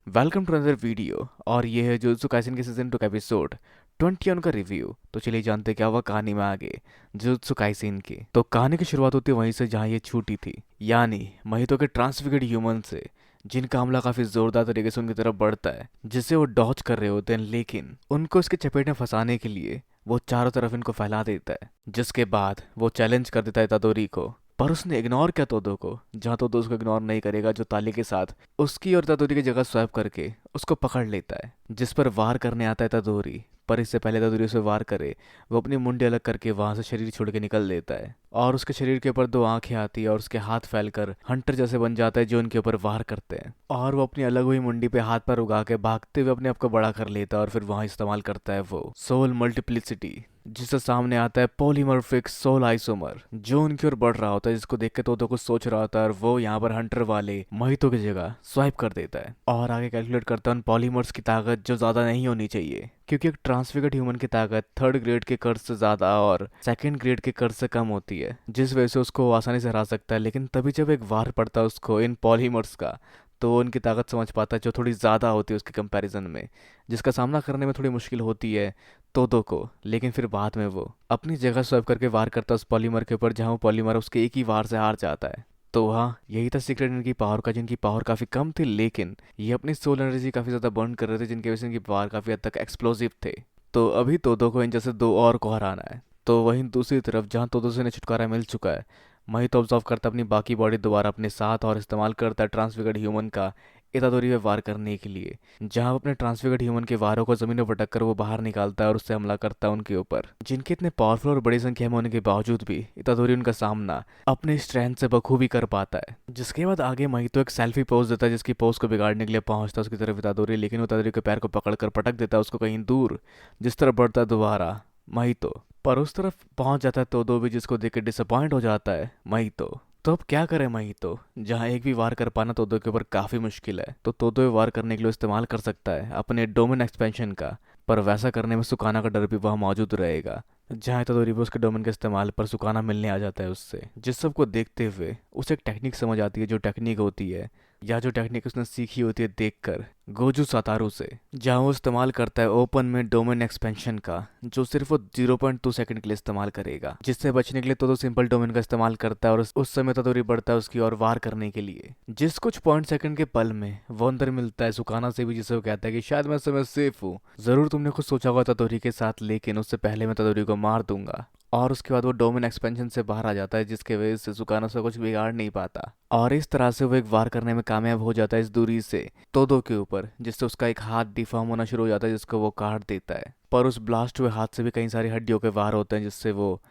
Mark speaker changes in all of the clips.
Speaker 1: Welcome to another video. और ये है जुजुत्सु काइसेन के सीजन 2 का एपिसोड 21 का रिव्यू। तो चलिए जानते हैं क्या हुआ कहानी में आगे जुजुत्सु काइसेन की। तो कहानी की शुरुआत होती है वहीं से जहाँ ये छूटी थी, यानी महितो के ट्रांसफिगर्ड ह्यूमन से, जिनका हमला काफी जोरदार तरीके से उनकी तरफ बढ़ता है, जिससे वो डॉज कर रहे होते हैं, लेकिन उनको इसके चपेट में फंसाने के लिए वो चारों तरफ इनको फैला देता है। जिसके बाद वो चैलेंज कर देता है इतादोरी को, पर उसने इग्नोर किया तोदो को, जहाँ तोदो उसको इग्नोर नहीं करेगा, जो ताली के साथ उसकी और इतादोरी की जगह स्वैप करके उसको पकड़ लेता है, जिस पर वार करने आता है इतादोरी। पर इससे पहले इतादोरी उसे वार करे, वो अपनी मुंडी अलग करके वहां से शरीर छोड़ के निकल देता है, और उसके शरीर के ऊपर दो आंखें आती है और उसके हाथ फैलकर हंटर जैसे बन जाता है जो उनके ऊपर वार करते हैं। और वो अपनी अलग हुई मुंडी पे हाथ पर उगा के भागते हुए अपने आप को बड़ा कर लेता है, और फिर वहां इस्तेमाल करता है वो सोल मल्टीप्लिसिटी, जिससे सामने आता है पॉलीमॉर्फिक सोल आइसोमर, जो उनकी ओर बढ़ रहा होता है, जिसको देख के तोतो कुछ सोच रहा होता है, और वो यहाँ पर हंटर वाले महितो की जगह स्वाइप कर देता है और आगे कैलकुलेट करता है उन पॉलीमर्स की ताकत जो ज्यादा नहीं होनी चाहिए, क्योंकि एक ट्रांसफिगर्ड ह्यूमन की ताकत थर्ड ग्रेड के कर्ज से ज्यादा और सेकंड ग्रेड के कर्ज से कम होती है, जिस वजह से उसको आसानी से हरा सकता है। लेकिन तभी जब एक वार पड़ता है उसको इन पॉलीमर्स का, तो वो उनकी ताकत समझ पाता है जो थोड़ी ज़्यादा होती है उसके कंपैरिजन में, जिसका सामना करने में थोड़ी मुश्किल होती है तोदो को। लेकिन फिर बाद में वो अपनी जगह स्वैप करके वार करता है उस पॉलीमर के ऊपर, जहाँ वो पॉलीमर उसके एक ही वार से हार जाता है। तो हाँ, यही था सीक्रेट इनकी पावर का, जिनकी पावर काफ़ी कम थी, लेकिन ये अपनी सोल एनर्जी काफ़ी ज़्यादा बर्न कर रहे थे, जिनकी वजह से इनकी पावर काफ़ी हद तक एक्सप्लोसिव थे। तो अभी तोदो को इन जैसे दो और को हराना है। तो वहीं दूसरी तरफ जहाँ तोदो से इन्हें छुटकारा मिल चुका है, वहीं तो ऑब्जर्व करता अपनी बाकी बॉडी दोबारा अपने साथ और इस्तेमाल करता है ट्रांसफिगर्ड ह्यूमन का इतादोरी पे वार करने के लिए, जहां वो अपने ट्रांसफिगर्ड ह्यूमन के वारों को जमीन पर पटक कर वो बाहर निकालता है और उससे हमला करता है उनके ऊपर, जिनके इतने पावरफुल और बड़ी संख्या में होने के बावजूद भी इतादोरी उनका सामना अपने स्ट्रेंथ से बखूबी कर पाता है। जिसके बाद आगे महितो एक सेल्फी पोज देता है, जिसकी पोज को बिगाड़ने के लिए पहुंचता है उसकी तरफ इतादोरी, लेकिन वो इतादोरी के पैर को पकड़कर पटक देता है उसको कहीं दूर, जिस तरफ बढ़ता है दोबारा महितो। पर उस तरफ पहुंच जाता है तोदो भी, जिसको देख के डिसअपॉइंट हो जाता है महितो। तो अब क्या करें महितो, जहाँ एक भी वार कर पाना तोदो के ऊपर काफी मुश्किल है, तो तोदो ये वार करने के लिए इस्तेमाल कर सकता है अपने डोमेन एक्सपेंशन का। पर वैसा करने में सुकाना का डर भी वहाँ मौजूद रहेगा, जहाँ इतादोरी भी उसके डोमेन के इस्तेमाल पर सुकाना मिलने आ जाता है उससे। जिस सबको देखते हुए उसे एक टेक्निक समझ आती है, जो टेक्निक होती है, या जो टेक्निक उसने सीखी होती है देखकर गोजू सातारू से, जहाँ वो इस्तेमाल करता है ओपन में डोमेन एक्सपेंशन का, जो सिर्फ वो 0.2 सेकंड के लिए इस्तेमाल करेगा। जिससे बचने के लिए तो सिंपल डोमेन का इस्तेमाल करता है, और उस समय तदोरी बढ़ता है उसकी ओर वार करने के लिए, जिस कुछ पॉइंट सेकंड के पल में वो अंदर मिलता है सुकाना से भी, जिसे वो कहता है कि शायद मैं इस समय सेफ हूँ। जरूर तुमने कुछ सोचा होगा तदोरी के साथ, लेकिन उससे पहले मैं तदोरी को मार दूंगा। और उसके बाद वो डोमेन एक्सपेंशन से बाहर आ जाता है, जिसके वजह से सुकानो से कुछ बिगाड़ नहीं पाता, और इस तरह से वो एक वार करने में कामयाब हो जाता है इस दूरी से तोदो के ऊपर, जिससे उसका एक हाथ डिफॉर्म होना शुरू हो जाता है, जिसको वो काट देता है। पर उस ब्लास्ट हुए हाथ से भी कई सारी हड्डियों के वार होते हैं, जिससे वो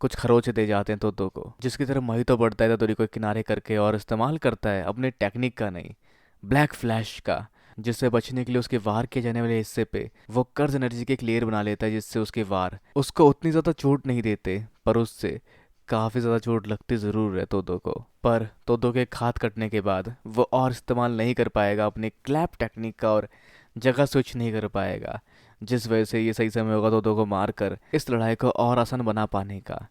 Speaker 1: कुछ खरोचे दे जाते हैं तोदो को, जिसकी तरफ महितो बढ़ता है तोदोरी को किनारे करके, और इस्तेमाल करता है अपने टेक्निक का नहीं, ब्लैक फ्लैश का, जिससे बचने के लिए उसके वार किए जाने वाले हिस्से पे वो कर्ज एनर्जी के एक लेयर बना लेता है, जिससे उसके वार उसको उतनी ज़्यादा चोट नहीं देते, पर उससे काफ़ी ज़्यादा चोट लगती ज़रूर है तोदो को। पर तोदो के एक हाथ कटने के बाद वो और इस्तेमाल नहीं कर पाएगा अपने क्लैप टेक्निक का, और जगह स्विच नहीं कर पाएगा, जिस वजह से ये सही समय होगा तोदो को मार कर इस लड़ाई को और आसान बना पाने का।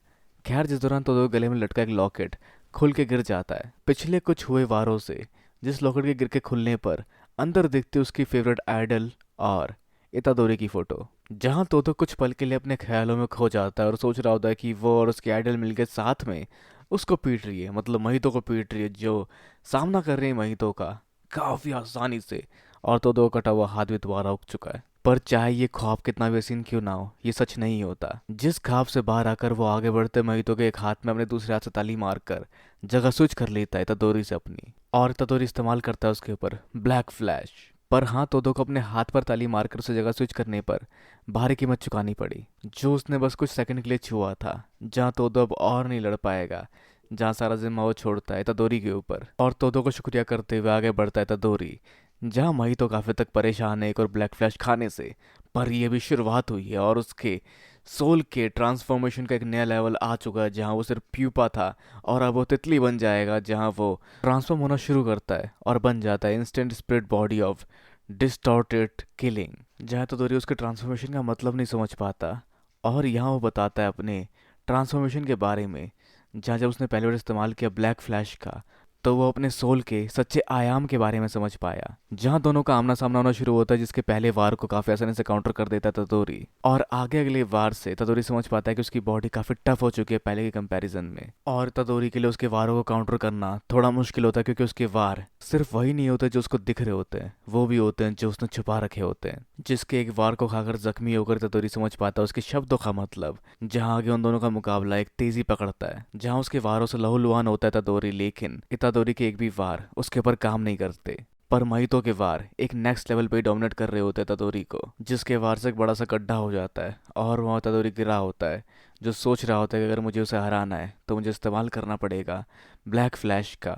Speaker 1: खैर, जिस दौरान तोदो के गले में लटका एक लॉकेट खुल के गिर जाता है पिछले कुछ हुए वारों से, जिस लॉकेट के गिर के खुलने पर अंदर दिखती उसकी फेवरेट आइडल और इतादोरी की फोटो, जहाँ तोतो कुछ पल के लिए अपने ख्यालों में खो जाता है और सोच रहा होता है कि वो और उसकी आइडल मिलकर साथ में उसको पीट रही है, मतलब महितो को पीट रही है, जो सामना कर रही है महितो का काफी आसानी से। और तोतो का कटा हुआ हाथ भी दोबारा उग चुका है। पर चाहे ये ख्वाब कितना भी हसीन क्यों ना हो, ये सच नहीं होता। जिस ख्वाब से बाहर आकर वो आगे बढ़ते महितो के एक हाथ में अपने दूसरे हाथ से ताली मारकर जगह स्विच कर लेता है तदोरी से अपनी, और तदोरी इस्तेमाल करता है उसके ऊपर ब्लैक फ्लैश। पर हाँ, तोदो को अपने हाथ पर ताली मारकर उसे जगह स्विच करने पर भारी कीमत चुकानी पड़ी, जो उसने बस कुछ सेकंड के लिए छुआ था, जहाँ तोदो अब और नहीं लड़ पाएगा, जहाँ सारा जिम्मा वो छोड़ता है तदोरी के ऊपर, और तोदो को शुक्रिया करते हुए आगे बढ़ता है तदोरी, जहाँ मई तो काफी तक परेशान है एक और ब्लैक फ्लैश खाने से। पर ये भी शुरुआत हुई है, और उसके सोल के ट्रांसफॉर्मेशन का एक नया लेवल आ चुका है, जहाँ वो सिर्फ प्यूपा था और अब वो तितली बन जाएगा, जहाँ वो ट्रांसफॉर्म होना शुरू करता है और बन जाता है instant spirit body of distorted killing. जहाँ तो दोरी उसके ट्रांसफॉर्मेशन का मतलब नहीं समझ पाता, और यहाँ वो बताता है अपने ट्रांसफॉर्मेशन के बारे में, जहाँ जब उसने पहली बार इस्तेमाल किया ब्लैक फ्लैश का, तो वो अपने सोल के सच्चे आयाम के बारे में समझ पाया, जहाँ दोनों का आमना सामना होना शुरू होता है, जिसके पहले वार को काफी आसानी से काउंटर कर देता है तदोरी। और आगे अगले वार से तदोरी समझ पाता है कि उसकी बॉडी काफी टफ हो चुकी है पहले के कंपैरिजन में, और तदोरी के लिए उसके वारों को काउंटर करना थोड़ा मुश्किल होता है, क्योंकि उसके वार सिर्फ वही नहीं होते जो उसको दिख रहे होते हैं, वो भी होते हैं जो उसने छुपा रखे होते हैं। जिसके एक वार को खाकर जख्मी होकर तदोरी समझ पाता है उसके शब्दों का मतलब, जहाँ आगे उन दोनों का मुकाबला एक तेजी पकड़ता है, जहाँ उसके वारों से लहूलुहान होता है तदोरी, लेकिन इतादोरी के एक भी वार उसके ऊपर काम नहीं करते। पर महितो के वार एक नेक्स्ट लेवल पे डोमिनेट कर रहे होते हैं तदोरी को, जिसके वार से एक बड़ा सा गड्ढा हो जाता है और वहाँ तदोरी गिरा होता है, जो सोच रहा होता है कि अगर मुझे उसे हराना है तो मुझे इस्तेमाल करना पड़ेगा ब्लैक फ्लैश का।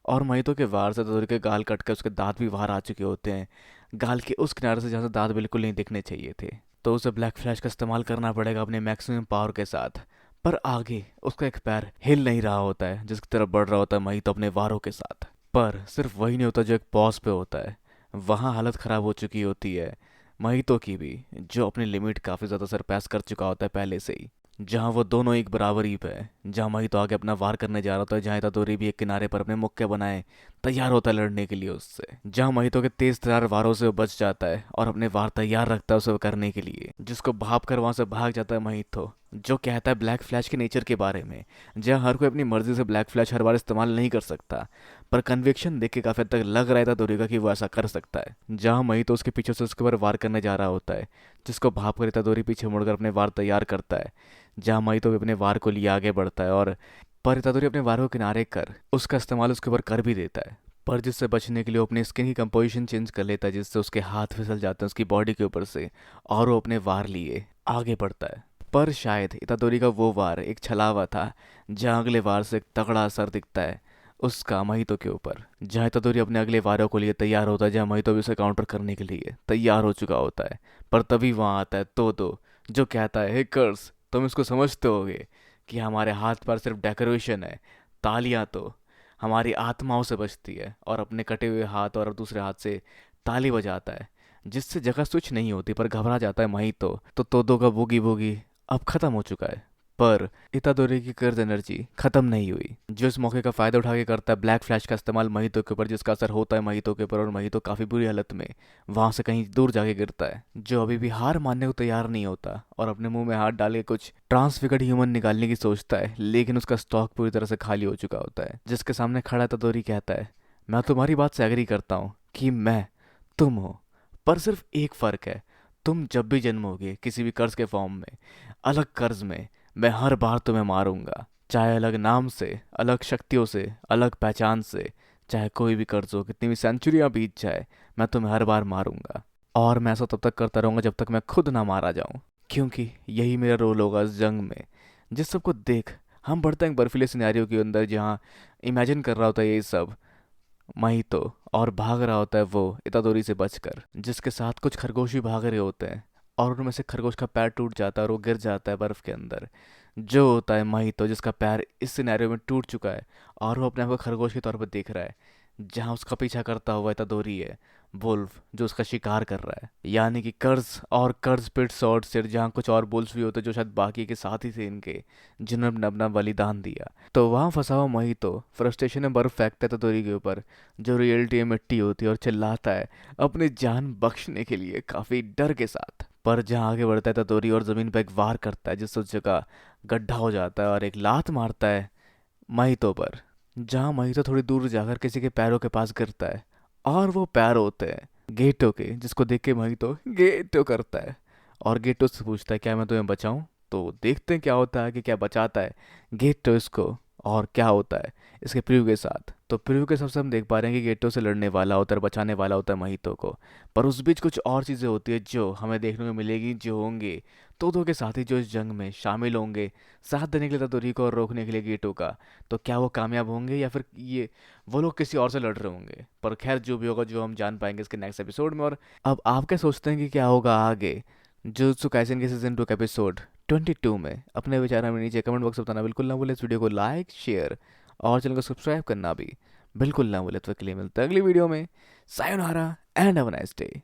Speaker 1: और महितो के वार से तदोरी के गाल कट कर उसके दांत भी बाहर आ चुके होते हैं, गाल के उस किनारे से जहाँ से दांत बिल्कुल नहीं दिखने चाहिए थे। तो उसे ब्लैक फ्लैश का इस्तेमाल करना पड़ेगा अपने मैक्सिमम पावर के साथ। पर आगे उसका एक पैर हिल नहीं रहा होता है, जिसकी तरफ बढ़ रहा होता है महितो अपने वारों के साथ। पर सिर्फ वही नहीं होता जो एक पॉज पे होता है, वहाँ हालत ख़राब हो चुकी होती है महितो की भी, जो अपनी लिमिट काफ़ी ज़्यादा सरपास कर चुका होता है पहले से ही, जहाँ वो दोनों एक बराबरी पे है। जहाँ महितो आगे अपना वार करने जा रहा होता है, जहाँ इतादोरी भी एक किनारे पर अपने मुक्के बनाए तैयार होता है लड़ने के लिए उससे, जहाँ महितो के तेज तरार वारों से वो बच जाता है और अपने वार तैयार रखता है उसे करने के लिए, जिसको भाप कर वहाँ से भाग जाता है महितो, जो कहता है ब्लैक फ्लैश के नेचर के बारे में, जहाँ हर कोई अपनी मर्जी से ब्लैक फ्लैश हर बार इस्तेमाल नहीं कर सकता। पर कन्विक्शन देख के काफी हद तक लग रहा था दोरिका कि वो ऐसा कर सकता है। जहाँ मई तो उसके पीछे से उसके ऊपर वार करने जा रहा होता है, जिसको भाप कर इतादोरी पीछे मुड़कर अपने वार तैयार करता है, जहाँ मई तो भी अपने वार को लिए आगे बढ़ता है, और पर इतादोरी अपने वार को किनारे कर उसका इस्तेमाल उसके ऊपर कर भी देता है, पर जिससे बचने के लिए वो अपनी स्किन की कंपोजिशन चेंज कर लेता है, जिससे उसके हाथ फिसल जाते हैं उसकी बॉडी के ऊपर से, और वो अपने वार लिए आगे बढ़ता है। पर शायद इतादोरी का वो वार एक छलावा था, जहाँ अगले वार से एक तगड़ा असर दिखता है उसका महितो के ऊपर, जहाँ इतादोरी अपने अगले वारों को लिए तैयार होता है, जहाँ महितो भी उसे काउंटर करने के लिए तैयार हो चुका होता है। पर तभी वहाँ आता है तोदो, जो कहता है हे कर्स, तुम इसको समझते होगे कि हमारे हाथ पर सिर्फ डेकोरेशन है, तालियां तो हमारी आत्माओं से बचती है, और अपने कटे हुए हाथ और दूसरे हाथ से ताली बजाता है, जिससे जगह स्विच नहीं होती। पर घबरा जाता है महितो, तो तोदो का बूगी बूगी अब खत्म हो चुका है। पर इतादोरी की कर्ज एनर्जी खत्म नहीं हुई, जो इस मौके का फायदा उठा के करता है ब्लैक फ्लैश का इस्तेमाल महितो के ऊपर, जिसका असर होता है महितो के ऊपर, और महितो काफी बुरी हालत में वहां से कहीं दूर जाके गिरता है, जो अभी भी हार मानने को तैयार नहीं होता, और अपने मुंह में हाथ डाल के कुछ ट्रांसफिगर्ड ह्यूमन निकालने की सोचता है, लेकिन उसका स्टॉक पूरी तरह से खाली हो चुका होता है। जिसके सामने खड़ा इतादोरी कहता है मैं तुम्हारी बात से एग्री करता हूँ कि मैं तुम हो, पर सिर्फ एक फर्क है, तुम जब भी जन्मोगे किसी भी कर्ज के फॉर्म में, अलग कर्ज में, मैं हर बार तुम्हें मारूंगा, चाहे अलग नाम से, अलग शक्तियों से, अलग पहचान से, चाहे कोई भी कर्ज हो, कितनी भी सेंचुरियां बीत जाए, मैं तुम्हें हर बार मारूंगा। और मैं ऐसा तब तक करता रहूंगा जब तक मैं खुद ना मारा जाऊं, क्योंकि यही मेरा रोल होगा इस जंग में। जिस सबको देख हम बढ़ते हैं एक बर्फीले सिनेरियो के अंदर, जहाँ इमेजिन कर रहा होता है ये सब महितो, और भाग रहा होता है वो इतादोरी से बचकर, जिसके साथ कुछ खरगोश भी भाग रहे होते हैं, और उनमें से खरगोश का पैर टूट जाता है और वो गिर जाता है बर्फ के अंदर, जो होता है महितो, जिसका पैर इस सिनेरियो में टूट चुका है, और वो अपने आप को खरगोश के तौर पर देख रहा है, जहाँ उसका पीछा करता हुआ इतादोरी है वुल्फ, जो उसका शिकार कर रहा है, यानी कि कर्ज और कर्ज पिट शॉर्ट सिर, जहाँ कुछ और बुल्स भी होते जो शायद बाकी के साथ ही थे इनके, जिन्होंने अपना बलिदान दिया। तो वहाँ फंसा हुआ महितो फ्रस्ट्रेशन में बर्फ फेंकता है इतादोरी के ऊपर, जो रियलिटी में मिट्टी होती है, और चिल्लाता है अपनी जान बख्शने के लिए काफी डर के साथ। पर जहाँ आगे बढ़ता है इतादोरी और जमीन पर एक वार करता है, जिससे उस जगह गड्ढा हो जाता है, और एक लात मारता है महितो पर, जहाँ महितो थोड़ी दूर जाकर किसी के पैरों के पास गिरता है, और वो पैर होते हैं गेटो के, जिसको देख के महितो गेटो करता है, और गेटो से पूछता है क्या मैं तुम्हें बचाऊं। तो देखते हैं क्या होता है कि क्या बचाता है गेटो इसको, और क्या होता है इसके प्रिव्यू के साथ। तो प्रिव्यू के हिसाब से हम देख पा रहे हैं कि गेटो से लड़ने वाला होता है और बचाने वाला होता है महितो को, पर उस बीच कुछ और चीज़ें होती है जो हमें देखने को मिलेगी, जो होंगे तोदो के साथी जो इस जंग में शामिल होंगे साथ देने के लिए तदोरी को और रोकने के लिए गेटो का। तो क्या वो कामयाब होंगे, या फिर ये वो लोग किसी और से लड़ रहे होंगे। पर खैर जो भी होगा, जो हम जान पाएंगे इसके नेक्स्ट एपिसोड में। और अब आप क्या सोचते हैं कि क्या होगा आगे जुजुत्सु काइसेन के सीजन 2 का एपिसोड 22 में? अपने विचार हमें नीचे कमेंट बॉक्स में बताना बिल्कुल ना भूलें। इस वीडियो को लाइक, शेयर और चैनल को सब्सक्राइब करना भी बिल्कुल ना भूलें। तो के लिए मिलते हैं अगली वीडियो में। Sayonara and have a nice day.